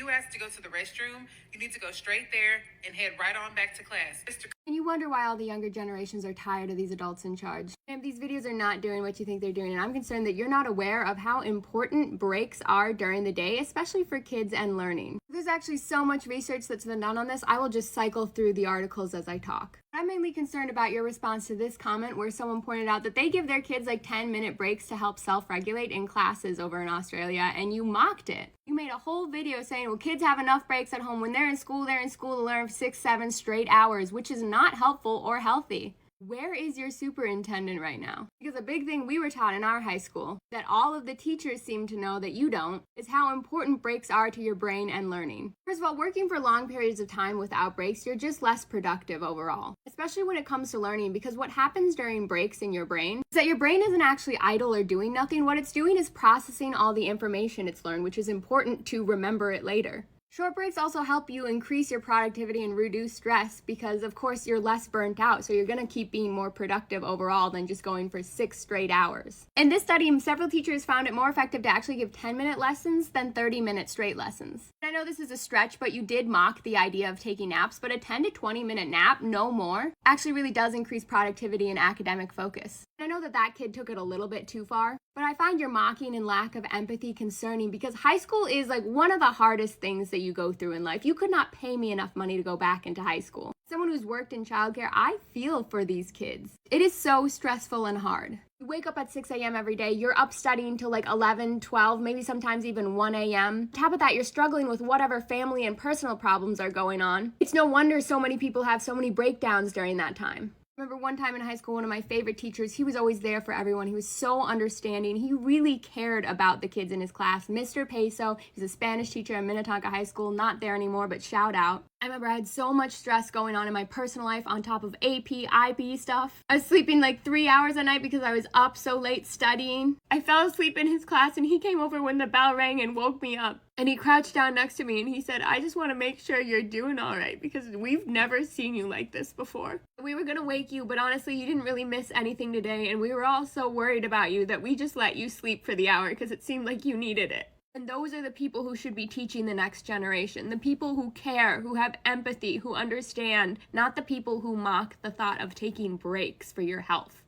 you ask to go to the restroom, you need to go straight there and head right on back to class. And you wonder why all the younger generations are tired of these adults in charge. And these videos are not doing what you think they're doing, and I'm concerned that you're not aware of how important breaks are during the day, especially for kids and learning. There's actually so much research that's been done on this, I will just cycle through the articles as I talk. I'm mainly concerned about your response to this comment where someone pointed out that they give their kids like 10-minute breaks to help self-regulate in classes over in Australia, and you mocked it. You made a whole video saying, well, kids have enough breaks at home. When they're in school to learn 6-7 straight hours, which is not helpful or healthy. Where is your superintendent right now? Because a big thing we were taught in our high school, that all of the teachers seem to know that you don't, is how important breaks are to your brain and learning. First of all, working for long periods of time without breaks, you're just less productive overall, especially when it comes to learning, because what happens during breaks in your brain is that your brain isn't actually idle or doing nothing. What it's doing is processing all the information it's learned, which is important to remember it later. Short breaks also help you increase your productivity and reduce stress because, of course, you're less burnt out, so you're going to keep being more productive overall than just going for 6 straight hours. In this study, several teachers found it more effective to actually give 10-minute lessons than 30-minute straight lessons. I know this is a stretch, but you did mock the idea of taking naps, but a 10 to 20-minute nap, no more, actually really does increase productivity and academic focus. I know that kid took it a little bit too far, but I find your mocking and lack of empathy concerning because high school is like one of the hardest things that you go through in life. You could not pay me enough money to go back into high school. Someone who's worked in childcare, I feel for these kids. It is so stressful and hard. You wake up at 6 a.m. every day, you're up studying till like 11, 12, maybe sometimes even 1 a.m. On top of that, you're struggling with whatever family and personal problems are going on. It's no wonder so many people have so many breakdowns during that time. I remember one time in high school, one of my favorite teachers, he was always there for everyone. He was so understanding. He really cared about the kids in his class. Mr. Peso, he's a Spanish teacher at Minnetonka High School, not there anymore, but shout out. I remember I had so much stress going on in my personal life on top of AP, IB stuff. I was sleeping like 3 hours a night because I was up so late studying. I fell asleep in his class and he came over when the bell rang and woke me up. And he crouched down next to me and he said, I just want to make sure you're doing all right because we've never seen you like this before. We were going to wake you, but honestly, you didn't really miss anything today. And we were all so worried about you that we just let you sleep for the hour because it seemed like you needed it. And those are the people who should be teaching the next generation. The people who care, who have empathy, who understand, not the people who mock the thought of taking breaks for your health.